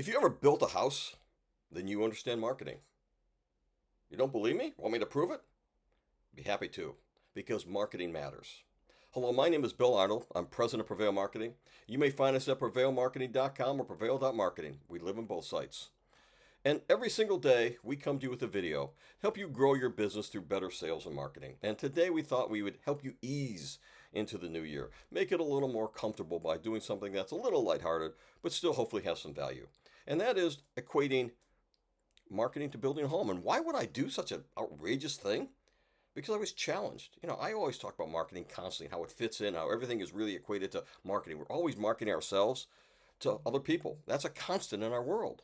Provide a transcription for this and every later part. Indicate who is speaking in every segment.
Speaker 1: If you ever built a house, then you understand marketing. You don't believe me? Want me to prove it? Be happy to, because marketing matters. Hello, my name is Bill Arnold. I'm president of Prevail Marketing. You may find us at prevailmarketing.com or prevail.marketing. We live on both sites. And every single day, we come to you with a video to help you grow your business through better sales and marketing. And today we thought we would help you ease into the new year. Make it a little more comfortable by doing something that's a little lighthearted, but still hopefully has some value. And that is equating marketing to building a home. And why would I do such an outrageous thing? Because I was challenged. I always talk about marketing constantly, how it fits in, how everything is really equated to marketing. We're always marketing ourselves to other people. That's a constant in our world.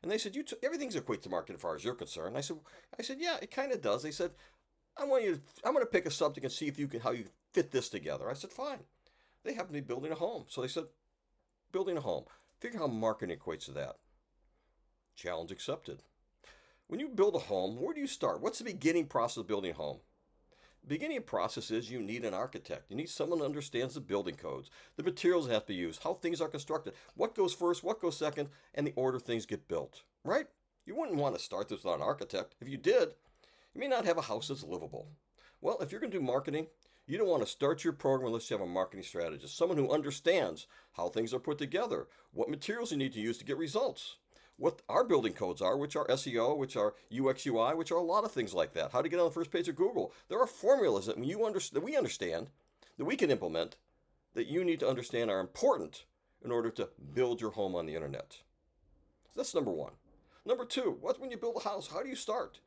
Speaker 1: And they said, everything's equated to marketing as far as you're concerned. I said, yeah, it kind of does. They said, I'm going to pick a subject and see if how you fit this together. I said, fine. They happen to be building a home. So they said, building a home. Figure how marketing equates to that. Challenge accepted. When you build a home, where do you start? What's the beginning process of building a home? The beginning process is you need an architect. You need someone who understands the building codes, the materials that have to be used, how things are constructed, what goes first, what goes second, and the order things get built, right? You wouldn't want to start this without an architect. If you did, you may not have a house that's livable. Well, if you're going to do marketing, you don't want to start your program unless you have a marketing strategist, someone who understands how things are put together, what materials you need to use to get results, what our building codes are, which are SEO, which are UX UI, which are a lot of things like that. How to get on the first page of Google. There are formulas that we understand, that we can implement, that you need to understand are important in order to build your home on the internet. So that's number one. Number two, when you build a house, how do you start?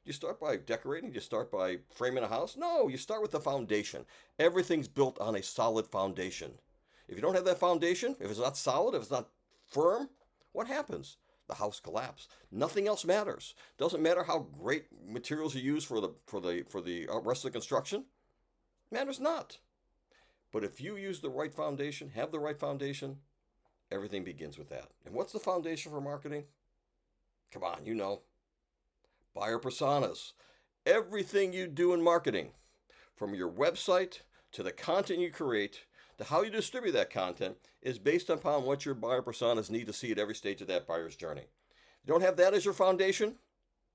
Speaker 1: Do you start by decorating? Do you start by framing a house? No, you start with the foundation. Everything's built on a solid foundation. If you don't have that foundation, if it's not solid, if it's not firm, what happens? The house collapse. Nothing else matters. Doesn't matter how great materials you use for the rest of the construction. Matters not. But if you use the right foundation, have the right foundation, everything begins with that. And what's the foundation for marketing? Come on, buyer personas. Everything you do in marketing, from your website to the content you create, to how you distribute that content, is based upon what your buyer personas need to see at every stage of that buyer's journey. You don't have that as your foundation,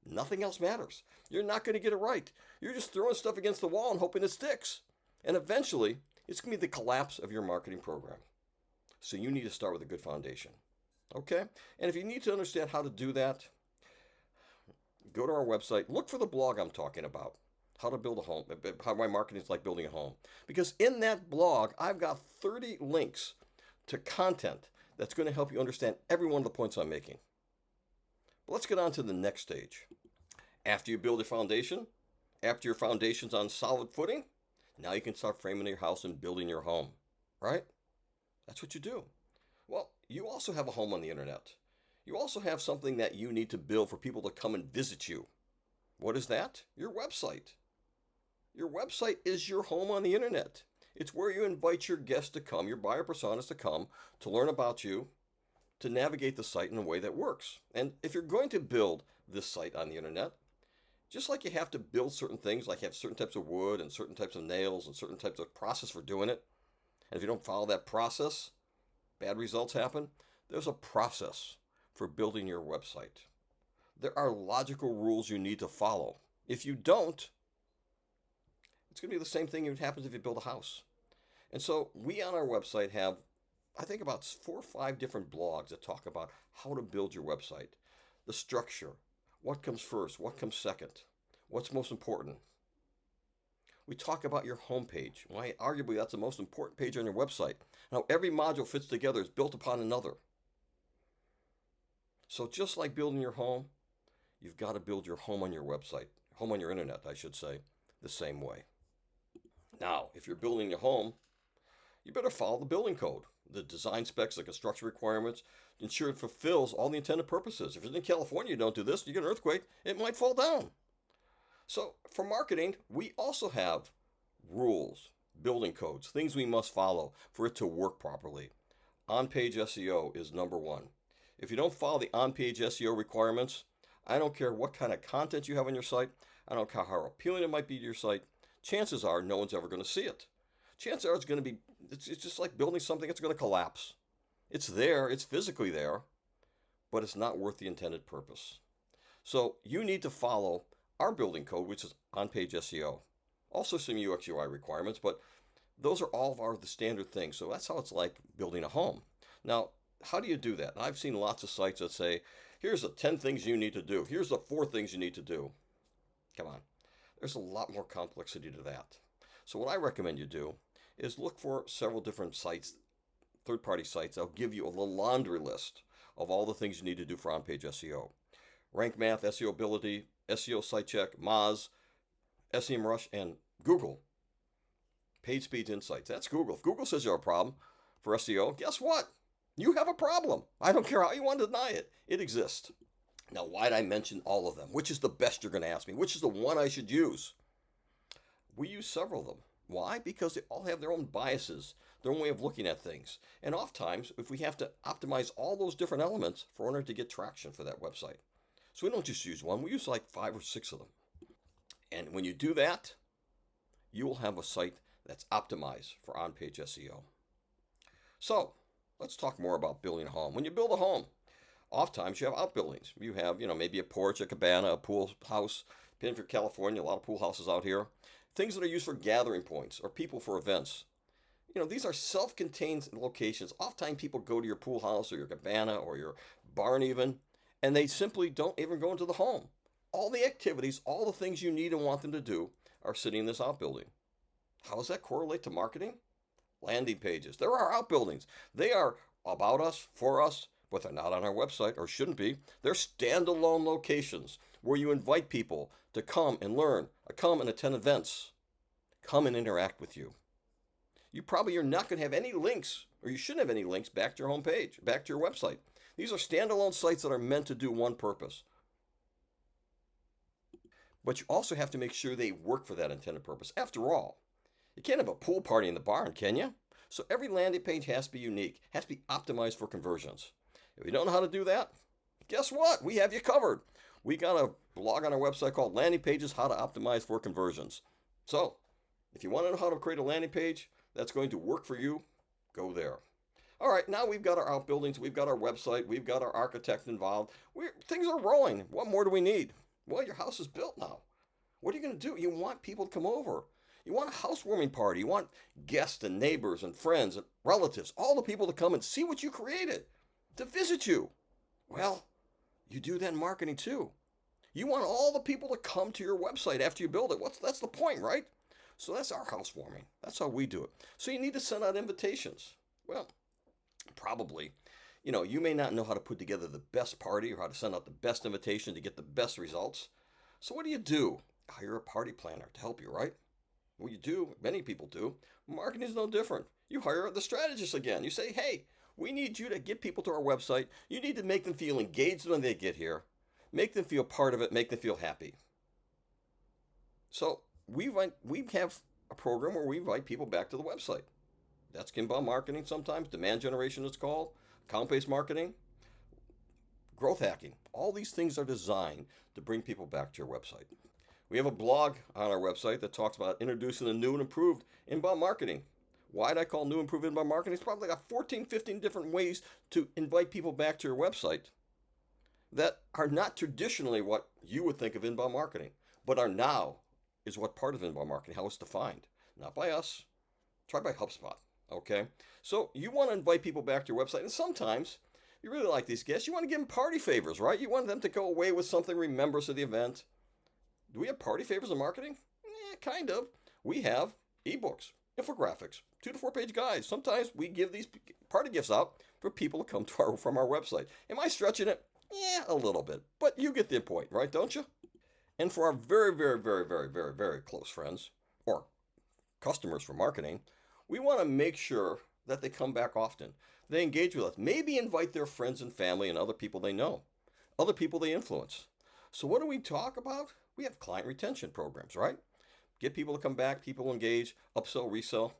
Speaker 1: nothing else matters. You're not going to get it right. You're just throwing stuff against the wall and hoping it sticks. And eventually, it's going to be the collapse of your marketing program. So you need to start with a good foundation. Okay? And if you need to understand how to do that, go to our website, look for the blog I'm talking about. How to build a home, how my marketing is like building a home. Because in that blog, I've got 30 links to content that's going to help you understand every one of the points I'm making. But let's get on to the next stage. After you build a foundation, after your foundation's on solid footing, now you can start framing your house and building your home, right? That's what you do. Well, you also have a home on the internet. You also have something that you need to build for people to come and visit you. What is that? Your website. Your website is your home on the internet. It's where you invite your guests to come, your buyer personas to come, to learn about you, to navigate the site in a way that works. And if you're going to build this site on the internet, just like you have to build certain things, like you have certain types of wood and certain types of nails and certain types of process for doing it, and if you don't follow that process, bad results happen. There's a process for building your website. There are logical rules you need to follow. If you don't, it's going to be the same thing that happens if you build a house. And so we on our website have, I think, about 4 or 5 different blogs that talk about how to build your website. The structure, what comes first, what comes second, what's most important. We talk about your homepage. Why, arguably, that's the most important page on your website. How every module fits together is built upon another. So just like building your home, you've got to build your home on your website, home on your internet, I should say, the same way. Now, if you're building a home, you better follow the building code, the design specs, the construction requirements, to ensure it fulfills all the intended purposes. If you're in California, you don't do this, you get an earthquake, it might fall down. So for marketing, we also have rules, building codes, things we must follow for it to work properly. On-page SEO is number one. If you don't follow the on-page SEO requirements, I don't care what kind of content you have on your site, I don't care how appealing it might be to your site, chances are no one's ever going to see it. Chances are it's just like building something that's going to collapse. It's there, it's physically there, but it's not worth the intended purpose. So you need to follow our building code, which is on-page SEO. Also some UX UI requirements, but those are all of the standard things. So that's how it's like building a home. Now, how do you do that? I've seen lots of sites that say, here's the 10 things you need to do. Here's the 4 things you need to do. Come on. There's a lot more complexity to that. So what I recommend you do is look for several different sites, third-party sites. That'll give you a little laundry list of all the things you need to do for on-page SEO. Rank Math, SEO Ability, SEO Site Check, Moz, SEMrush, and Google. Page Speed Insights. That's Google. If Google says you have a problem for SEO, guess what? You have a problem. I don't care how you want to deny it. It exists. Now, why'd I mention all of them? Which is the best, you're going to ask me? Which is the one I should use? We use several of them. Why? Because they all have their own biases, their own way of looking at things. And oftentimes, if we have to optimize all those different elements in order to get traction for that website. So we don't just use one, we use like 5 or 6 of them. And when you do that, you will have a site that's optimized for on-page SEO. So let's talk more about building a home. When you build a home, oftentimes you have outbuildings. You have, maybe a porch, a cabana, a pool house. In for California, a lot of pool houses out here. Things that are used for gathering points or people for events. These are self-contained locations. Oftentimes people go to your pool house or your cabana or your barn even, and they simply don't even go into the home. All the activities, all the things you need and want them to do are sitting in this outbuilding. How does that correlate to marketing? Landing pages. There are outbuildings. They are about us, for us, but they're not on our website, or shouldn't be. They're standalone locations where you invite people to come and learn, come and attend events, come and interact with you. You probably are not going to have any links, or you shouldn't have any links back to your homepage, back to your website. These are standalone sites that are meant to do one purpose. But you also have to make sure they work for that intended purpose. After all, you can't have a pool party in the barn, can you? So every landing page has to be unique, has to be optimized for conversions. If you don't know how to do that, guess what? We have you covered. We got a blog on our website called Landing Pages, How to Optimize for Conversions. So if you want to know how to create a landing page that's going to work for you, go there. All right, now we've got our outbuildings, we've got our website, we've got our architect involved. Things are rolling. What more do we need? Well, your house is built now. What are you going to do? You want people to come over. You want a housewarming party. You want guests and neighbors and friends and relatives, all the people to come and see what you created, to visit you. Well, you do that in marketing too. You want all the people to come to your website after you build it. That's the point, right? So that's our housewarming. That's how we do it. So you need to send out invitations. Well, probably, you may not know how to put together the best party or how to send out the best invitation to get the best results. So what do? Hire a party planner to help you, right? Well, you do. Many people do. Marketing is no different. You hire the strategist again. You say, hey, we need you to get people to our website. You need to make them feel engaged when they get here. Make them feel part of it. Make them feel happy. So we have a program where we invite people back to the website. That's inbound marketing sometimes. Demand generation it's called. Account-based marketing. Growth hacking. All these things are designed to bring people back to your website. We have a blog on our website that talks about introducing the new and improved inbound marketing. Why did I call new and improved inbound marketing? It's probably got 14, 15 different ways to invite people back to your website that are not traditionally what you would think of inbound marketing, but are now is what part of inbound marketing, how it's defined. Not by us. Try by HubSpot. Okay? So you want to invite people back to your website, and sometimes you really like these guests. You want to give them party favors, right? You want them to go away with something, remember us of the event. Do we have party favors in marketing? Kind of. We have ebooks, infographics, 2 to 4 page guides. Sometimes we give these party gifts out for people to come to from our website. Am I stretching it? Yeah, a little bit. But you get the point, right? Don't you? And for our very, very, very, very, very, very close friends or customers for marketing, we want to make sure that they come back often. They engage with us. Maybe invite their friends and family and other people they know, other people they influence. So what do we talk about? We have client retention programs, right? Get people to come back, people engage, upsell, resell.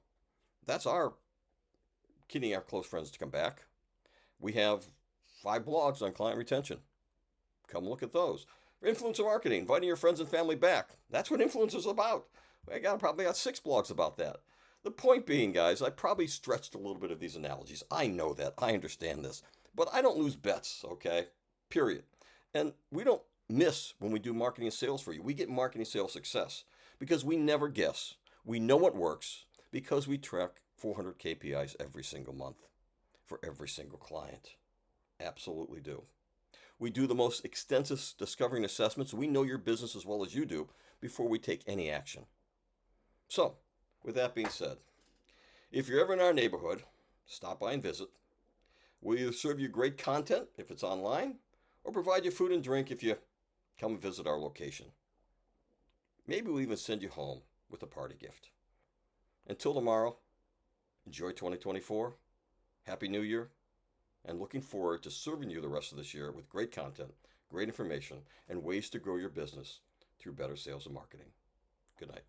Speaker 1: That's our getting our close friends to come back. We have 5 blogs on client retention. Come look at those. Influencer marketing, inviting your friends and family back. That's what influence is about. Probably got 6 blogs about that. The point being, guys, I probably stretched a little bit of these analogies. I know that. I understand this. But I don't lose bets, okay? period. And we don't miss when we do marketing and sales for you. We get marketing sales success because we never guess. We know what works because we track 400 KPIs every single month for every single client. Absolutely do. We do the most extensive discovery and assessments. We know your business as well as you do before we take any action. So, with that being said, if you're ever in our neighborhood, stop by and visit. We'll either serve you great content if it's online or provide you food and drink if you come and visit our location. Maybe we'll even send you home with a party gift. Until tomorrow, enjoy 2024, Happy New Year, and looking forward to serving you the rest of this year with great content, great information, and ways to grow your business through better sales and marketing. Good night.